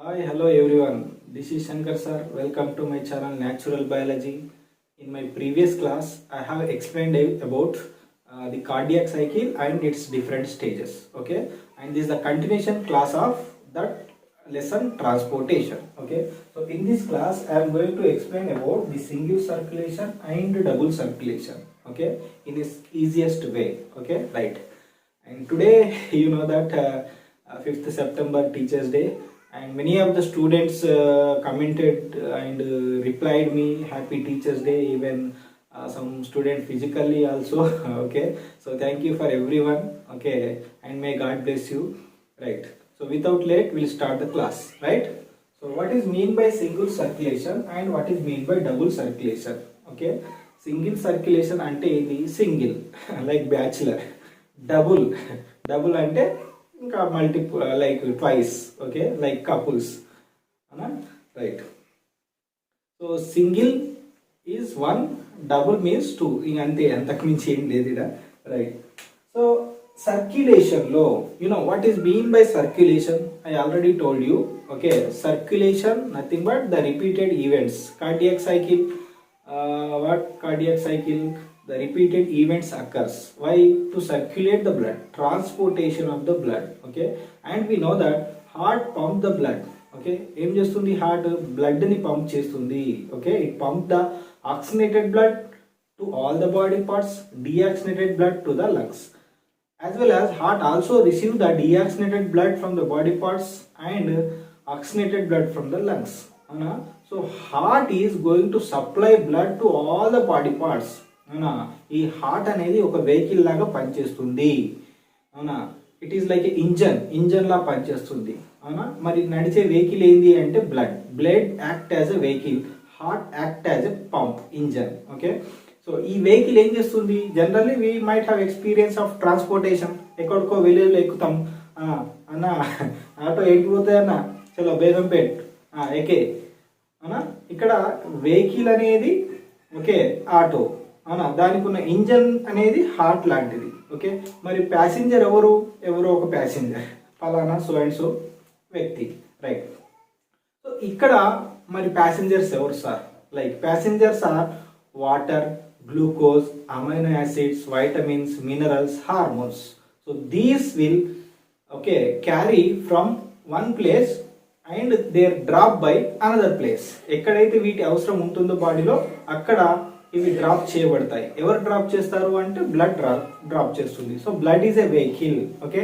Hi, hello everyone. This is Shankar sir. Welcome to my channel Natural Biology. In my previous class, I have explained about the cardiac cycle and its different stages. Okay, and this is the continuation class of that lesson transportation. Okay, so in this class, I am going to explain about the single circulation and double circulation. Okay, in its easiest way. Okay, right. And today, you know that 5th September Teachers Day, and many of the students commented and replied me Happy Teachers Day. Even some student physically also. Okay, so thank you for everyone. Okay, and may God bless you. Right. So without late, we'll start the class. Right. So what is mean by single circulation and what is mean by double circulation? Okay, single circulation ante ఇది single like bachelor. Double double అంటే ఇంకా multiple like twice. Okay, like couples అనా. Right. So single is one, double means two. ఇంక అంతే, అంతకు మించి ఏం లేదు ఇక్కడ. రైట్. సో సర్క్యులేషన్లో you know what is mean by circulation? I already told you. Okay, circulation nothing but the repeated events. Cardiac cycle, what cardiac cycle, the repeated events occurs. Why? To circulate the blood, transportation of the blood. Okay, and we know that heart pump the blood. Okay, ఏం చేస్తుంది? Heart blood ని pump చేస్తుంది. Okay, it pump the oxygenated blood to all the body parts, deoxygenated blood to the lungs. As well as heart also receive the deoxygenated blood from the body parts and oxygenated blood from the lungs. అవునా? So heart is going to supply blood to all the body parts. అవునా? ఈ heart అనేది ఒక vehicle లాగా పనిచేస్తుంది. అవునా? It is like engine లా పనిచేస్తుంది. అవునా? మరి నడిచే వెహికల్ ఏంది అంటే blood act as a vehicle, heart act as a pump, engine. Okay, so ఈ వెహికల్ ఏం చేస్తుంది? Generally we might have experience of transportation. ఎక్కడికో విలేజ్లో ఎక్కుతాం. అన్న ఆటో ఎక్కిపోతాయి అన్న, చలో బేగంపేట్ ఎకే. అవునా? ఇక్కడ వెహికల్ అనేది ఓకే ఆటో. అవునా? దానికి ఉన్న ఇంజన్ అనేది హార్ట్ లాంటిది. ఓకే, మరి ప్యాసింజర్ ఎవరో ఒక ప్యాసింజర్, ఫలానా సో అండ్ సో వ్యక్తి. రైట్. సో ఇక్కడ మరి ప్యాసింజర్స్ ఎవరు sir? Like passengers are water, glucose, amino acids, vitamins, minerals, hormones. So these will okay carry from one place and there drop by another place. ఎక్కడైతే వీటి అవసరం ఉంటుందో బాడీలో అక్కడ ఇవి డ్రాప్ చేయబడతాయి. ఎవరు డ్రాప్ చేస్తారు అంటే బ్లడ్ డ్రాప్ చేస్తుంది. So blood is a vehicle. Okay,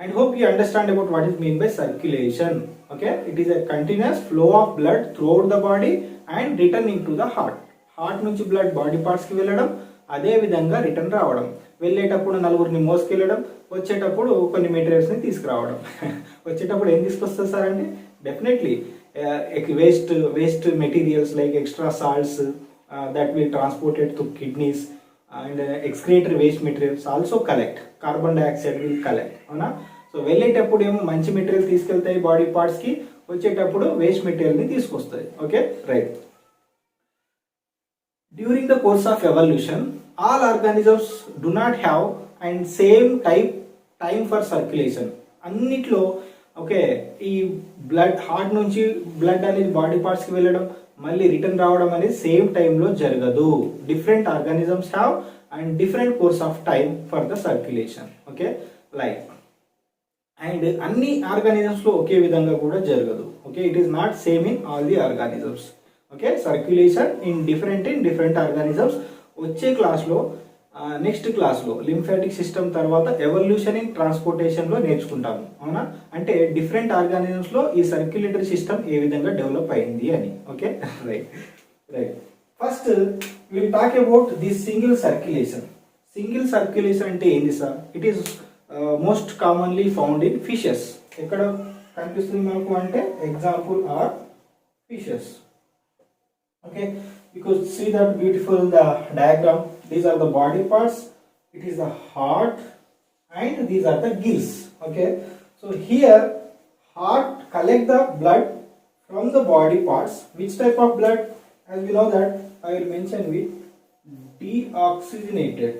and hope you understand about what is mean by circulation. Okay, it is a continuous flow of blood through out the body and returning to the heart. Heart నుంచి blood body parts కి వెళ్ళడం, అదే విధంగా return రావడం. వెళ్ళేటప్పుడు నలుగురిని మోసుకెళ్ళడం, వచ్చేటప్పుడు కొన్ని మెటీరియల్స్ ని తీసుకురావడం. వచ్చేటప్పుడు ఏం తీసుకొస్తారు సార్ అంటే definitely waste materials like extra salts that will transported to kidneys and excretory waste materials also collect. Carbon dioxide will collect. అవునా? సో వెళ్ళేటప్పుడు ఏమో మంచి మెటీరియల్ తీసుకెళ్తాయి బాడీ పార్ట్స్ కి, వచ్చేటప్పుడు వేస్ట్ మెటీరియల్ ని తీసుకొస్తాయి. Okay, right. During the course of evolution all organisms do not have and same time for circulation. అన్నిట్లో ఓకే ఈ బ్లడ్ హార్ట్ నుంచి బ్లడ్ అనేది బాడీ పార్ట్స్ కి వెళ్ళడం, మళ్ళీ రిటర్న్ రావడం అనేది సేమ్ టైంలో జరగదు. Different organisms have and different course of time for the circulation. Okay, like and అన్ని ఆర్గానిజమ్స్ లో ఒకే విధంగా కూడా జరగదు. Okay, it is not same in all the organisms. Okay, circulation in different organisms. వచ్చే క్లాస్లో నెక్స్ట్ క్లాస్లో లింఫాటిక్ సిస్టమ్ తర్వాత ఎవల్యూషన్ ఇన్ ట్రాన్స్పోర్టేషన్ లో నేర్చుకుంటాము. అవునా? అంటే డిఫరెంట్ ఆర్గానిజమ్స్ లో ఈ సర్క్యులేటరీ సిస్టమ్ ఏ విధంగా డెవలప్ అయింది అని. Okay, right. First will talk about the single circulation. Single circulation అంటే ఏంది sir? It is most commonly found in fishes. ఎక్కడ కనిపిస్తుంది మనకు అంటే example are fishes. Okay, because see that beautiful the diagram. These are the body parts. It is the heart and these are the gills. Okay, so here heart collect the blood from the body parts. Which type of blood? As we know that I will mention with deoxygenated.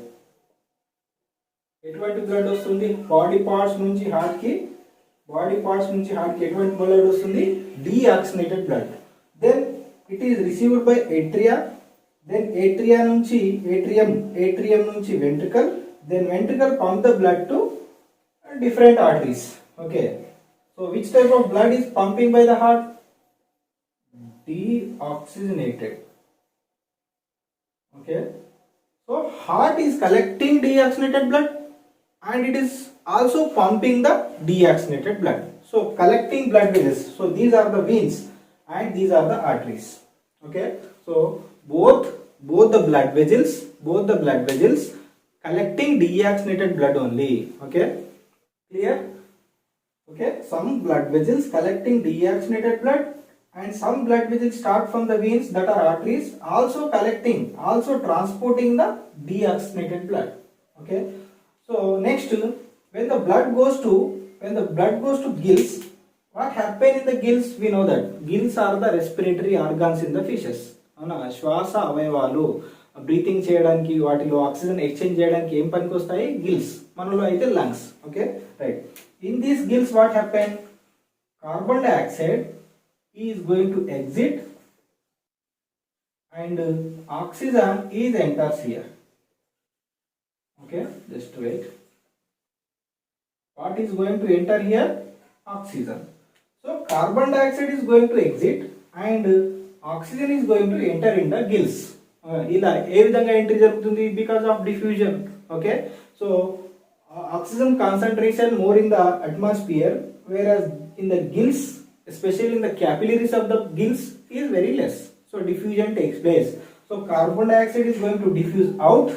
ఎటువంటి blood వస్తుంది? Body parts నుంచి heart కి body parts నుంచి heart కి ఎటువంటి blood వస్తుంది, deoxygenated blood. Then it is received by atria, then atrium నుంచి ventricle, then ventricle pump the blood to different arteries. Okay, so which type of blood is pumping by the heart? Deoxygenated. Okay, so heart is collecting deoxygenated blood and it is also pumping the deoxygenated blood. So collecting blood vessels, so these are the veins and these are the arteries. Okay, so both the blood vessels collecting deoxygenated blood only. Okay, clear? Okay, some blood vessels collecting deoxygenated blood and some blood vessels start from the veins that are arteries also transporting the deoxygenated blood. Okay, so next, when the blood goes to gills, what happen in the gills? We know that gills are the respiratory organs in the fishes. అవునా, శ్వాస అవయవాలు, breathing చేయడానికి, వాటిలో oxygen exchange చేయడానికి ఏం పనికి వస్తాయి? Gills. మనలో అయితే lungs. Okay, right. In these gills what happen? Carbon dioxide is going to exit and oxygen is enters here. Okay, just wait. What is going to enter here? Oxygen. So carbon dioxide is going to exit and oxygen is going to enter in the gills. ఇలా ఏ విధంగా entry జరుగుతుంది? Because of diffusion. Okay, so oxygen concentration more in the atmosphere, whereas in the gills, especially in the capillaries of the gills, is very less. So diffusion takes place. So carbon dioxide is going to diffuse out,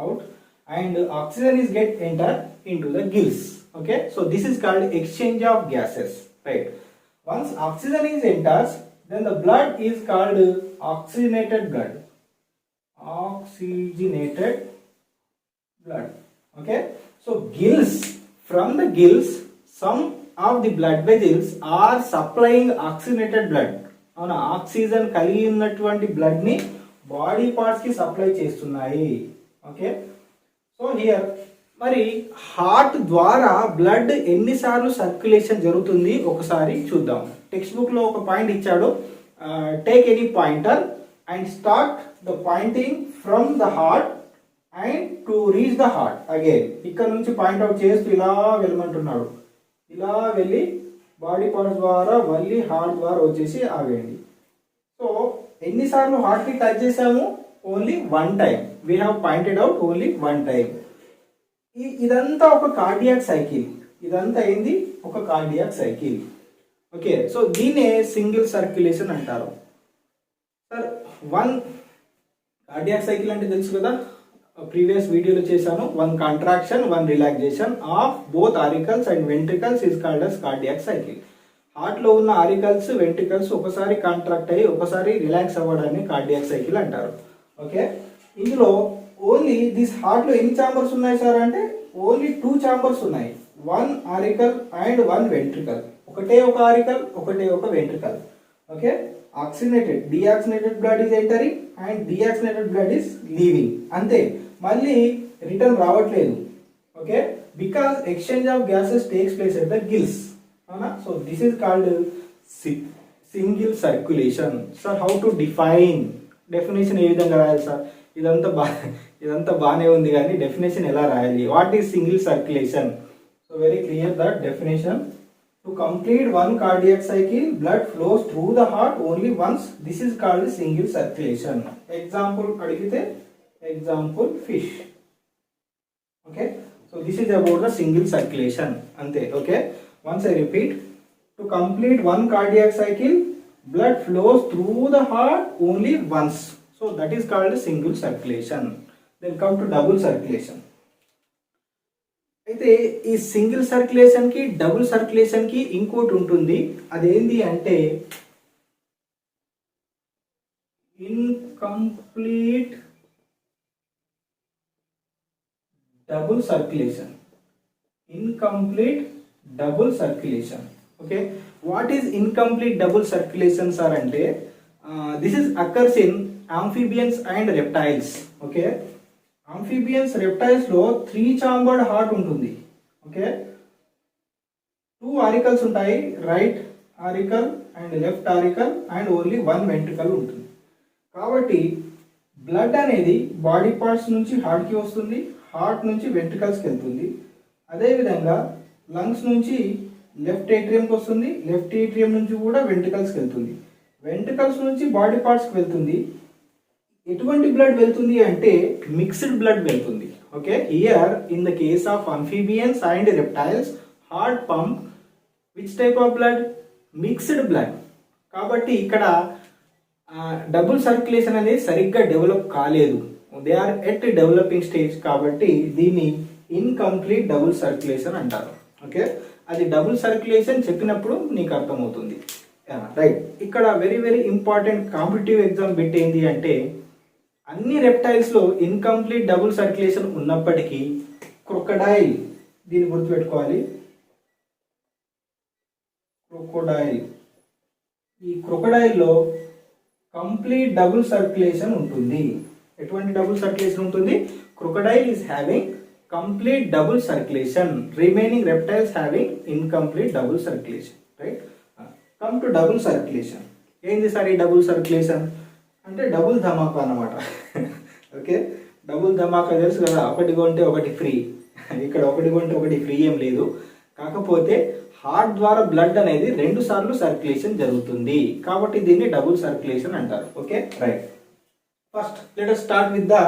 out, and oxygen is get enter into the gills. Okay, so this is called exchange of gases, right? Once oxygen is enters, then the blood is called oxygenated blood. Oxygenated blood. Okay, so gills, from the gills, some of the blood vessels are supplying oxygenated blood. అవునా, oxygen కలిగి ఉన్నటువంటి blood ని body parts కి supply చేస్తున్నాయి. Okay, so here మరి heart ద్వారా blood ఎన్నిసార్లు circulation జరుగుతుంది ఒకసారి చూద్దాం. టెక్స్ట్ బుక్ లో ఒక పాయింట్ ఇచ్చాడు. Take any pointer and start the pointing from the heart and to reach the heart again. ఇక్కడ నుంచి పాయింట్అవుట్ చేస్తూ ఇలా వెళ్ళమంటున్నాడు. ఇలా వెళ్ళి బాడీ పార్ట్స్ ద్వారా మళ్ళీ హార్ట్ ద్వారా వచ్చేసి ఆగండి. సో ఎన్నిసార్లు హార్ట్ కి టచ్ చేసాము? Only one time. We have pointed out only one time. ఇదంతా ఒక కార్డియాక్ సైకిల్. ఇదంతా ఏంది? ఒక కార్డియాక్ సైకిల్. ఓకే, సో దీన్నే సింగిల్ సర్క్యులేషన్ అంటారు. సార్, వన్ కార్డియాక్ సైకిల్ అంటే తెలుసు కదా, ప్రీవియస్ వీడియోలో చేశాను. One contraction, one relaxation of both auricles and ventricles is called as cardiac cycle. Heart లో ఉన్న ఆరికల్స్, వెంట్రికల్స్ ఒకసారి కాంట్రాక్ట్ అయ్యి ఒకసారి రిలాక్స్ అవ్వడాన్ని కార్డియాక్ సైకిల్ అంటారు. ఓకే, ఇందులో ఓన్లీ దిస్ హార్ట్ లో ఎన్ని చాంబర్స్ ఉన్నాయి సార్ అంటే ఓన్లీ 2 చాంబర్స్ ఉన్నాయి. One auricle and one ventricle. ఒకటే ఒక ఆరికల్, ఒకటే ఒక ventricle. Okay, oxygenated, deoxygenated blood is entering and deoxygenated blood is leaving. అంతే, మళ్ళీ రిటర్న్ రావట్లేదు. Okay, because exchange of gases takes place at the gills. అవునా, so this is called single circulation. Sir, how to define? Definition ఏ విధంగా రాయాలి sir? ఇదంతా బాగానే ఉంది కానీ డెఫినేషన్ ఎలా రాయాలి? What is single circulation? So very clear that definition. To complete one cardiac cycle, blood flows through the heart only once. This is called single circulation. Example adigite, example fish. Okay, so this is about the single circulation. Ante. Okay, once I repeat, to complete one cardiac cycle, blood flows through the heart only once. So that is called single circulation. Then come to double circulation. అయితే ఈ single circulation కి double circulation కి ఇంకోటి ఉంటుంది. అదేంటి అంటే incomplete double circulation. Incomplete double circulation. Okay, what is incomplete double circulation sir అంటే this is occurs in amphibians and reptiles. Okay, amphibians, reptiles లో 3 chambered హార్ట్ ఉంటుంది. ఓకే, 2 ఆరికల్స్ ఉంటాయి, right auricle and left auricle and only 1 ventricle ఉంటుంది. కాబట్టి blood అనేది body parts నుంచి హార్ట్కి వస్తుంది, హార్ట్ నుంచి వెంట్రికల్స్కి వెళ్తుంది. అదేవిధంగా లంగ్స్ నుంచి లెఫ్ట్ ఏట్రియంకి వస్తుంది, లెఫ్ట్ ఏట్రియం నుంచి కూడా వెంట్రికల్స్కి వెళ్తుంది, వెంట్రికల్స్ నుంచి బాడీ పార్ట్స్కి వెళ్తుంది. ఎటువంటి బ్లడ్ వెళ్తుంది అంటే మిక్స్డ్ బ్లడ్ వెళ్తుంది. Okay, here in the case of amphibians and reptiles heart pump which type of blood? Mixed blood. కాబట్టి ఇక్కడ డబుల్ సర్క్యులేషన్ అనేది సరిగ్గా డెవలప్ కాలేదు, they are at developing stage. కాబట్టి దీన్ని ఇన్కంప్లీట్ డబుల్ సర్క్యులేషన్ అంటారు. ఓకే, అది డబుల్ సర్క్యులేషన్ చెప్పినప్పుడు నీకు అర్థమవుతుంది. రైట్, ఇక్కడ very very important competitive exam bit ఏంటి అంటే అన్ని రెప్టైల్స్లో ఇన్కంప్లీట్ డబుల్ సర్క్యులేషన్ ఉన్నప్పటికీ క్రొకడైల్, దీన్ని గుర్తుపెట్టుకోవాలి, క్రొకోడైల్, ఈ క్రొకడైల్లో కంప్లీట్ డబుల్ సర్క్యులేషన్ ఉంటుంది. ఎటువంటి డబుల్ సర్క్యులేషన్ ఉంటుంది? Crocodile is having complete double circulation, remaining reptiles having incomplete double circulation. Right, come to double circulation. ఏంది సార్ ఈ డబుల్ సర్క్యులేషన్ అంటే? డబుల్ ధమాకా అన్నమాట. ఓకే, డబుల్ ధమాకా తెలుసు కదా, ఒకటి కొంటే ఒకటి ఫ్రీ. ఇక్కడ ఒకటి కొంటే ఒకటి ఫ్రీ ఏం లేదు, కాకపోతే హార్ట్ ద్వారా బ్లడ్ అనేది 2 సార్లు సర్క్యులేషన్ జరుగుతుంది, కాబట్టి దీన్ని డబుల్ సర్క్యులేషన్ అంటారు. Okay, right. First let us start with the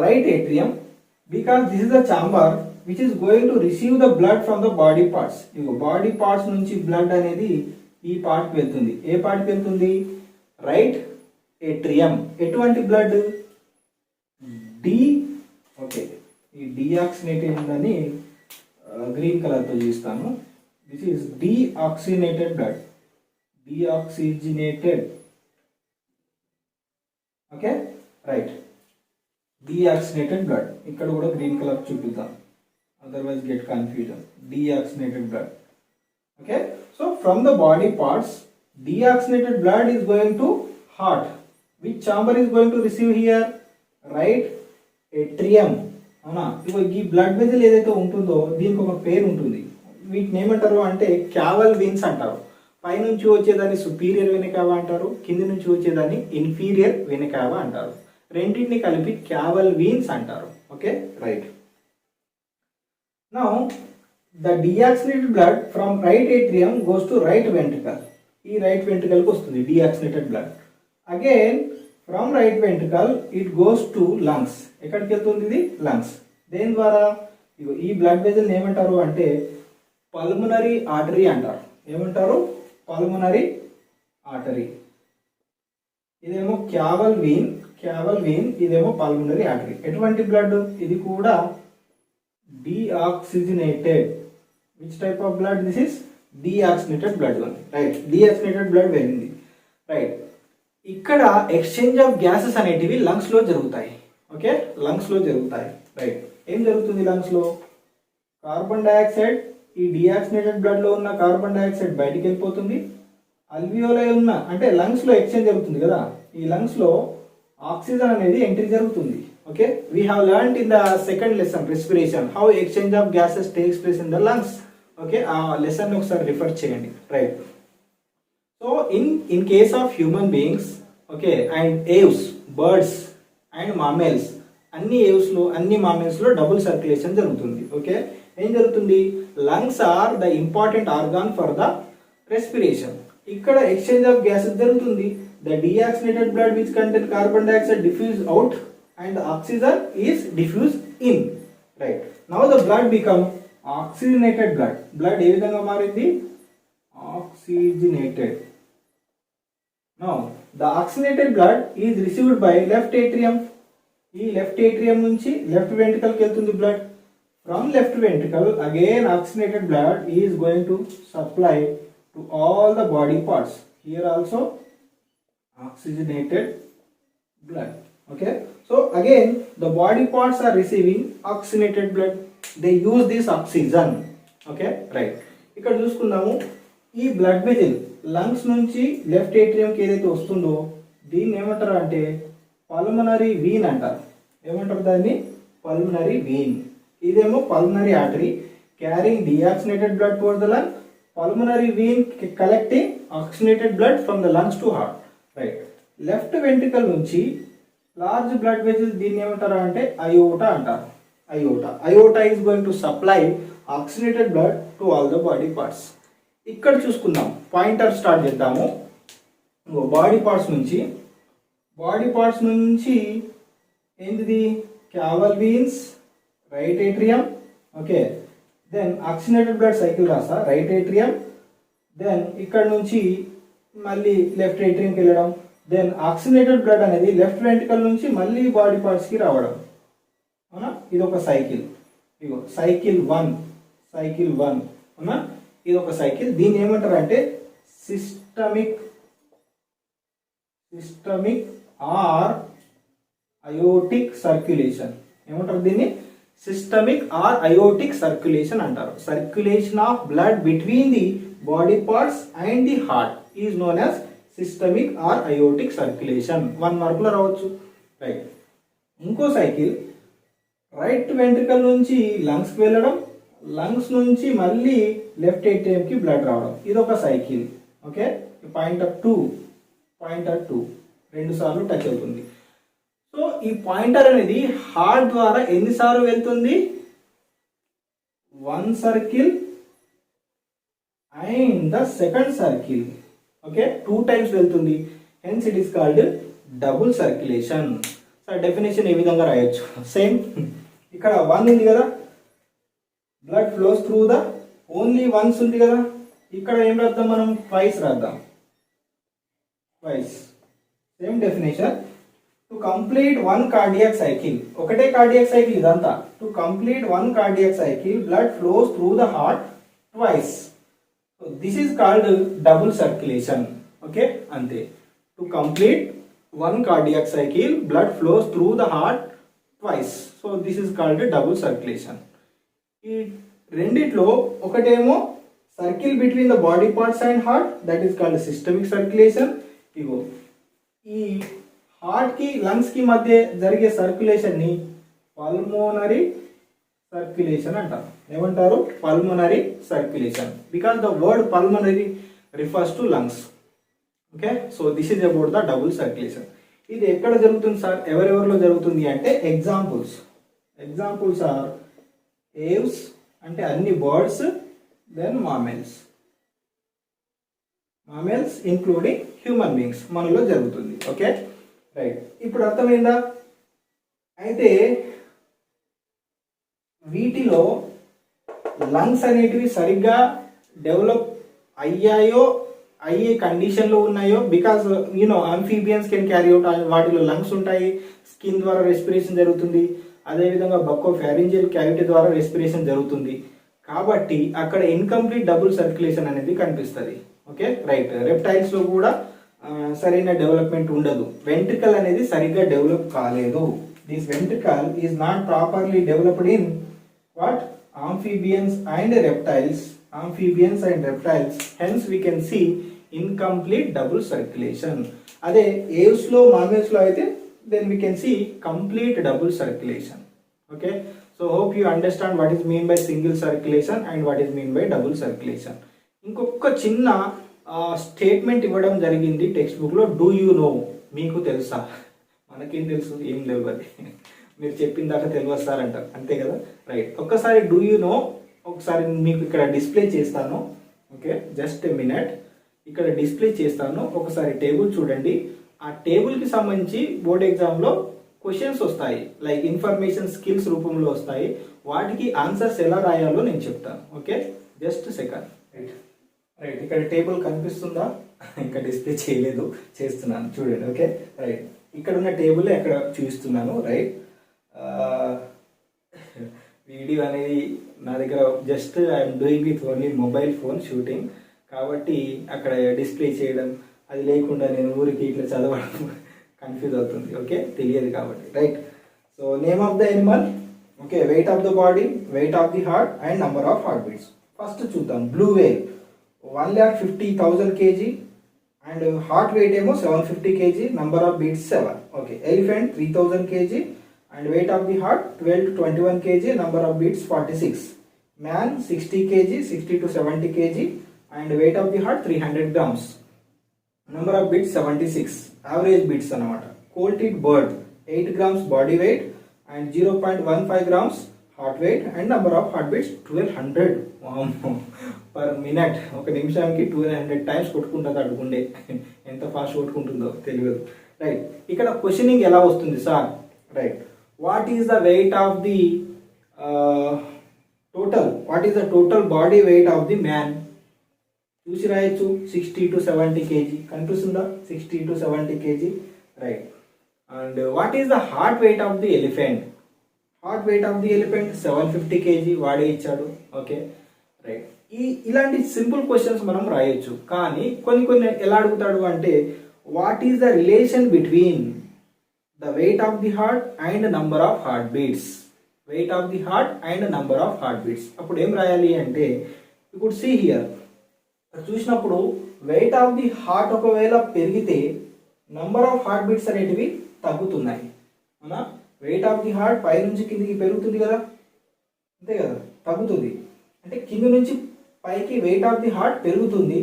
right atrium because this is the chamber which is going to receive the blood from the body parts. ఇగో body parts నుంచి blood అనేది ఈ పార్ట్కి వెళ్తుంది. ఏ పార్ట్కి వెళ్తుంది? Right atrium. ఎటువంటి బ్లడ్? డి. ఓకే, ఈ డిఆక్సినేటెడ్ ఉందని గ్రీన్ కలర్తో చూస్తాను. This is deoxygenated blood, deoxygenated. Okay, right, deoxygenated blood. ఇక్కడ కూడా గ్రీన్ కలర్ చూపిద్దాం, otherwise get confusion. Deoxygenated blood. Okay, so from the body parts deoxygenated blood is going to heart. Which chamber is going to receive here? Right atrium. అవునా, ఇగో ఈ blood vessel ఏదైతే ఉంటుందో దీనికి ఒక పేరు ఉంటుంది. వీటిని ఏమంటారు అంటే క్యావల్ వీన్స్ అంటారు. పైనుంచి వచ్చేదాన్ని సుపీరియర్ వెనకావ అంటారు, కింది నుంచి వచ్చేదాన్ని ఇన్ఫీరియర్ వెనకావ అంటారు. రెండింటిని కలిపి క్యావల్ వీన్స్ అంటారు. Okay, right. Now the deoxygenated blood from right atrium goes to right ventricle. ఈ రైట్ వెంట్రికల్కి వస్తుంది deoxygenated blood. Again from right ventricle it goes to lungs. ఎక్కడికి వెళ్తుంది ఇది? లంగ్స్. దేని ద్వారా? ఈ బ్లడ్ వెజల్ ఏమంటారు అంటే పల్మనరీ ఆర్టరీ అంటారు. ఏమంటారు? Pulmonary artery. ఇదేమో క్యావల్ వీన్, క్యావల్ వీన్, ఇదేమో పల్మనరీ ఆర్టరీ. ఎటువంటి బ్లడ్? ఇది కూడా deoxygenated. Which type of blood? This is deoxygenated blood ఉంది. రైట్, deoxygenated blood వెళ్ళింది. రైట్, ఇక్కడ ఎక్స్చేంజ్ ఆఫ్ గ్యాసెస్ అనేటివి లంగ్స్ లో జరుగుతాయి. ఓకే, లంగ్స్ లో జరుగుతాయి. రైట్, ఏం జరుగుతుంది లంగ్స్ లో? కార్బన్ డైఆక్సైడ్, ఈ డియాక్సినేటెడ్ బ్లడ్ లో ఉన్న కార్బన్ డైఆక్సైడ్ బయటికి వెళ్ళిపోతుంది. అల్వియోలై ఉన్న అంటే లంగ్స్ లో ఎక్స్చేంజ్ జరుగుతుంది కదా, ఈ లంగ్స్ లో ఆక్సిజన్ అనేది ఎంట్రీ జరుగుతుంది. Okay, we have learned in the second lesson respiration how exchange of gases takes place in the lungs. Okay, ఆ లెసన్ ఒకసారి రిఫర్ చేయండి. Right, so in case of human beings, okay, and aves, birds and mammals, అన్ని aves లో అన్ని మామెల్స్ లో double circulation జరుగుతుంది. Okay, ఏం జరుగుతుంది? Lungs are the important organ for the respiration. ఇక్కడ ఎక్స్చేంజ్ ఆఫ్ గ్యాసెస్ జరుగుతుంది. The deoxygenated blood which contain carbon dioxide diffuse out and the oxygen is diffused in. Right, now the blood become oxygenated blood. Blood ఏ విధంగా మారింది? oxygenated. Now the oxygenated blood is received by left atrium. ఈ left atrium నుంచి left ventricle కి వెళ్తుంది blood. From left ventricle again oxygenated blood is going to supply to all the body parts. Here also oxygenated blood. Okay, so again the body parts are receiving oxygenated blood. They use this oxygen. Okay, right. ఇక్కడ చూసుకుందాము, ఈ blood vessel lungs నుంచి left ఏట్రియంకి ఏదైతే వస్తుందో దీన్ని ఏమంటారు అంటే pulmonary Wien అంటారు. ఏమంటారు దాన్ని? Pulmonary vein. ఇదేమో pulmonary artery, carrying deoxygenated blood towards the lung, pulmonary vein collecting oxygenated blood from the lungs to heart. Right. Left ventricle నుంచి లార్జ్ బ్లడ్ వెజల్స్ దీన్ని ఏమంటారు అంటే అయోటా అంటారు. Aorta is going to supply oxygenated blood to all the body parts. ఇక్కడ చూసుకుందాం, pointer start చేద్దాము. Body parts నుంచి ఏంటిది, caval veins, right atrium, okay, then oxygenated blood cycle రాసా, రైట్ ఏట్రియం, దెన్ ఇక్కడ నుంచి మళ్ళీ లెఫ్ట్ ఏట్రియంకి వెళ్ళడం, దెన్ ఆక్సిజనేటెడ్ బ్లడ్ అనేది లెఫ్ట్ వెంట్రికల్ నుంచి మళ్ళీ బాడీ పార్ట్స్కి రావడం. అవునా, ఇది ఒక సైకిల్. ఇగో సైకిల్ వన్ అవునా, ఇది ఒక సైకిల్. దీన్ని ఏమంటారు అంటే సిస్టమిక్ ఆర్ అయోటిక్ సర్క్యులేషన్. ఏమంటారు దీన్ని? సిస్టమిక్ ఆర్ అయోటిక్ సర్క్యులేషన్ అంటారు. Circulation of blood between the body parts and the heart is known as systemic or aortic circulation. 1 మార్కులో రావచ్చు. రైట్. ఇంకో సైకిల్ రైట్ వెంట్రికల్ నుంచి లంగ్స్కి వెళ్ళడం, లంగ్స్ నుంచి మళ్ళీ లెఫ్ట్ ఏట్రియంకి బ్లడ్ రావడం, ఇది ఒక సైకిల్. ఓకే, పాయింటర్ 2 2 సార్లు టచ్ అవుతుంది. సో ఈ పాయింటర్ అనేది హార్ట్ ద్వారా ఎన్నిసార్లు వెళ్తుంది? 1 circle and the second circle. Okay, 2 times వెళ్తుంది. Hence it is called double circulation. So definition ఏ విధంగా రాయొచ్చు? సేమ్, ఇక్కడ 1 ఉంది కదా, blood flows through the only once ఉంది కదా, ఇక్కడ ఏం రాద్దాం మనం? ట్వైస్ రాద్దాం. Same definition. To complete 1 cardiac cycle, ఒకటే కార్డియాక్ సైకిల్ ఇదంతా. To complete 1 cardiac cycle blood flows through the heart twice. So this is called double circulation. Okay, అంతే. To complete 1 cardiac cycle blood flows through the heart twice. So this is called double circulation. ఈ రెండిట్లో ఒకటేమో circle between the body parts and heart, that is called systemic circulation. ఇగో ఈ heart కి lungs కి మధ్య జరిగే సర్క్యులేషన్ ని పల్మోనరీ సర్క్యులేషన్ అంటారు. ఏమంటారు? Pulmonary circulation, because the word pulmonary refers to lungs. Okay, so this is about the double circulation. ఇది ఎక్కడ జరుగుతుంది సార్, ఎవరెవరిలో జరుగుతుంది అంటే ఎగ్జాంపుల్స్ ఆర్ ఏవ్స్ అంటే అన్ని birds, then mammals including human beings, మనలో జరుగుతుంది. Okay, right. ఇప్పుడు అర్థమైందా? అయితే వీటిలో లంగ్స్ అనేటివి సరిగ్గా డెవలప్ అయ్యే కండిషన్లో ఉన్నాయో, because amphibians can carry out, వాటిలో లంగ్స్ ఉంటాయి, స్కిన్ ద్వారా రెస్పిరేషన్ జరుగుతుంది, అదేవిధంగా బక్కో ఫ్యారింజియల్ క్యావిటీ ద్వారా రెస్పిరేషన్ జరుగుతుంది. కాబట్టి అక్కడ ఇన్కంప్లీట్ డబుల్ సర్క్యులేషన్ అనేది కనిపిస్తుంది. Okay, right. రెప్టైల్స్ లో కూడా సరైన డెవలప్మెంట్ ఉండదు. వెంట్రికల్ అనేది సరిగ్గా డెవలప్ కాలేదు. This ventricle is not properly developed in what amphibians and reptiles. Hence we can see incomplete double circulation. అదే aves లో mammals లో అయితే then we can see complete double circulation. Okay, so hope you understand what is mean by single circulation and what is mean by double circulation. ఇంకొక చిన్న statement ఇవ్వడం జరిగింది text book లో. Do you know, మీకు తెలుసా? మనకేం తెలుసు, ఏం లేవు. అది మీరు చెప్పిన దాకా తెలియదు సార్ అంటారు, అంతే కదా? రైట్. ఒక్కసారి డూ యూ నో ఒకసారి మీకు ఇక్కడ డిస్ప్లే చేస్తాను. Okay, just a minute. ఇక్కడ డిస్ప్లే చేస్తాను, ఒకసారి టేబుల్ చూడండి. ఆ టేబుల్కి సంబంధించి బోర్డ్ ఎగ్జామ్లో క్వశ్చన్స్ వస్తాయి, లైక్ ఇన్ఫర్మేషన్ స్కిల్స్ రూపంలో వస్తాయి. వాటికి ఆన్సర్స్ ఎలా రాయాలో నేను చెప్తాను. Okay, just second. రైట్, ఇక్కడ టేబుల్ కనిపిస్తుందా? ఇంకా డిస్ప్లే చేయలేదు, చేస్తున్నాను చూడండి. Okay, right. ఇక్కడ ఉన్న టేబుల్ అక్కడ చూపిస్తున్నాను. రైట్, వీడియో అనేది నా దగ్గర just I'm doing with only mobile phone shooting, కాబట్టి అక్కడ డిస్ప్లే చేయడం అది లేకుండా నేను ఊరికి ఇట్లా చదవడం కన్ఫ్యూజ్ అవుతుంది. ఓకే, తెలియదు కాబట్టి. Right, so name of the animal, okay, weight of the body, weight of the heart and number of heart beats. First చూద్దాం. Blue whale 1,50,000 kg and heart weight ఏమో 750 kg, number of beats 7. Okay, elephant 3,000 kg and weight of the heart 12 to 21 kg, number of beats 46. man 60 kg, 60 to 70 kg, and weight of the heart 300 grams. Number of beats 76, average beats అన్నమాట. cold-teat bird 8 grams body weight and 0.15 grams heart weight and number of heartbeats 1200 per minute. ఒక నిమిషానికి 1200 times కొట్టుకుంటుంది అడుగుండే. ఎంత fast కొట్టుకుంటుందో తెలియదు. Right, ఇక్కడ questioning ఎలా వస్తుంది sir? Right, what is the weight of the total body weight of the man? చూసి రాయొచ్చు. 60 to 70 kg కనిపిస్తుందా? 60 to 70 kg. Right, and what is the heart weight of the elephant? Heart weight of the elephant 750 kg వాడే ఇచ్చాడు. Okay, right. ఇలాంటి simple questions మనం రాయొచ్చు. కానీ కొన్ని ఎలా అడుగుతాడు అంటే what is the relation between the weight of the heart and number of heart beats? Weight of the heart and number of heart beats. అప్పుడు ఏం రాయాలి అంటే యూ కుడ్ సీ హియర్, చూసినప్పుడు వెయిట్ ఆఫ్ ది హార్ట్ ఒకవేళ పెరిగితే number of heart beats అనేటివి తగ్గుతున్నాయి. అవునా? వెయిట్ ఆఫ్ ది హార్ట్ పై నుంచి కిందికి పెరుగుతుంది కదా, అంతే కదా, తగ్గుతుంది. అంటే కింద నుంచి పైకి వెయిట్ ఆఫ్ ది హార్ట్ పెరుగుతుంది,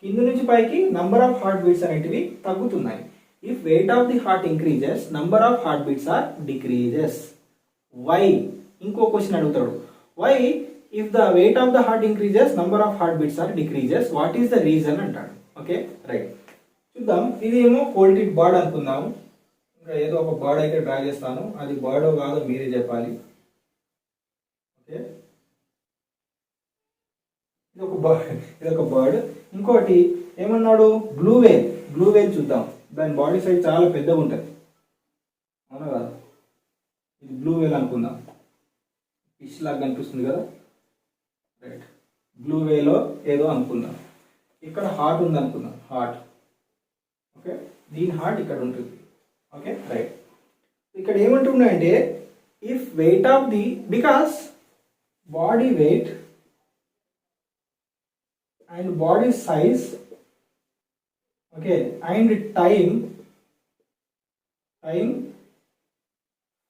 కింద నుంచి పైకి నంబర్ ఆఫ్ హార్ట్ బీట్స్ అనేటివి తగ్గుతున్నాయి. If weight of the heart increases number of heart beats are decreases. Why? ఇంకో క్వశ్చన్ అడుగుతాడు. Why if the weight of the heart increases number of heart beats are decreases, what is the reason అంటాడు. Okay, right, చూద్దాం. ఇది ఏమో cold-teat bird అనుకుందాం. ఇంకా ఏదో ఒక బర్డ్ అయితే డ్రా చేస్తాను, అది బర్డో కాదో మీరే చెప్పాలి. ఓకే, ఇదొక బర్డ్. ఇంకోటి ఏమన్నాడు? బ్లూ వేల్ చూద్దాం. దాని బాడీ సైజ్ చాలా పెద్దగా ఉంటుంది, అవునా కదా? ఇది బ్లూ వేల్ అనుకుందాం. ఫిష్ లాగా కనిపిస్తుంది కదా. రైట్, బ్లూ వేలో ఏదో అనుకుందాం. ఇక్కడ హార్ట్ ఉంది అనుకుందాం, హార్ట్. ఓకే, దీని హార్ట్ ఇక్కడ ఉంటుంది. Okay, right. ఇక్కడ ఏమంటున్నాయంటే if weight of the, because body weight and body size, okay, and time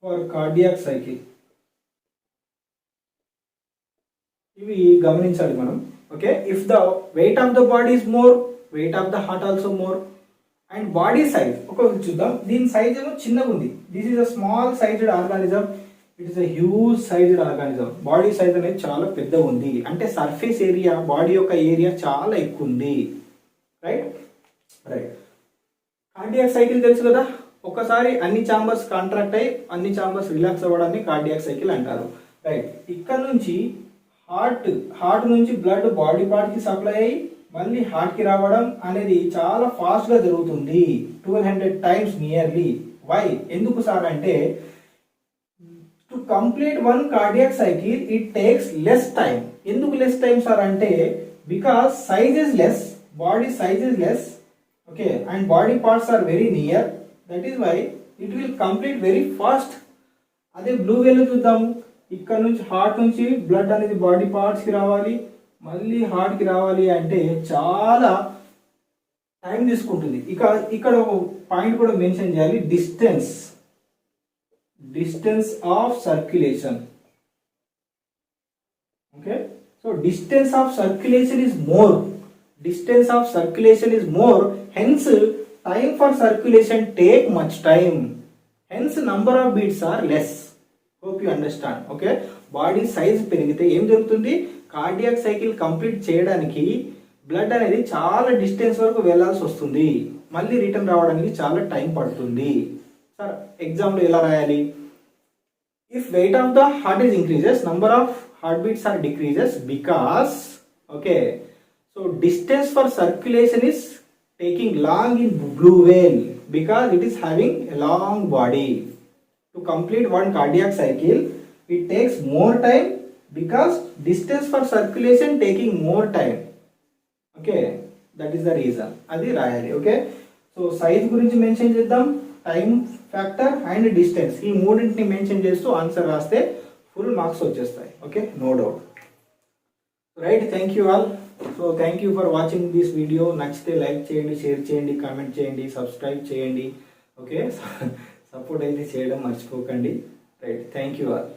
for cardiac cycle, ఇవి గమనించాలి మనం. Okay, if the weight of the body is more, weight of the heart also more, and body size ఒకవేళ చూద్దాం. దీని size ఏమో చిన్నగా ఉంది. This is a small sized organism, it is a huge sized organism. Body size అనేది చాలా పెద్దగా ఉంది, అంటే సర్ఫేస్ ఏరియా, బాడీ యొక్క ఏరియా చాలా ఎక్కువ ఉంది. రైట్. కార్డియాక్ సైకిల్ తెలుసు కదా, ఒకసారి అన్ని చాంబర్స్ కాంట్రాక్ట్ అయ్యి అన్ని చాంబర్స్ రిలాక్స్ అవ్వడాన్ని కార్డియాక్ సైకిల్ అంటారు. రైట్, ఇక్కడ నుంచి హార్ట్ నుంచి బ్లడ్ బాడీ పార్ట్ కి సప్లై అయ్యి మళ్ళీ హార్ట్ కి రావడం అనేది చాలా ఫాస్ట్ గా జరుగుతుంది, 1200 టైమ్స్ నియర్లీ. వై? ఎందుకు సార్ అంటే to complete one cardiac cycle it takes less time. ఎందుకు లెస్ టైం సార్ అంటే because size is less, body size is less, okay, and body parts are very near, that is why it will complete very fast. అదే blue whale చూద్దాము. ఇక్కడ నుంచి heart నుంచి blood అనేది body parts కి రావాలి, మళ్ళీ హార్ట్ కి రావాలి అంటే చాలా టైం తీసుకుంటుంది. ఇక్కడ ఒక పాయింట్ కూడా మెన్షన్ చేయాలి, distance of circulation. Okay, so distance of circulation is more, hence time for circulation take much time, hence number of beats are less. Hope you understand. Okay, body size పెరిగితే ఏం జరుగుతుంది? Cardiac cycle complete చేయడానికి blood అనేది చాలా distance వరకు వెళ్లాల్సి వస్తుంది, మళ్ళీ రిటర్న్ రావడానికి చాలా టైం పడుతుంది. సార్ ఎగ్జామ్లో ఎలా రాయాలి? If weight of the heart is increases number of heart beats are decreases because, okay, so distance for circulation is taking long in blue whale because it is having a long body. To complete one cardiac cycle it takes more time because distance for circulation taking more time. Okay, that is the reason. Adi rayali. Okay, so size gurinchi mention cheddam, time factor and distance, ee moodintini mention chestu answer raste full marks vachestayi. Okay, no doubt. Right, thank you all. So thank you for watching this video. నచ్చితే like చేయండి, share చేయండి, comment చేయండి, subscribe చేయండి. Okay, support అయితే చేయడం మర్చిపోకండి. Right, thank you all.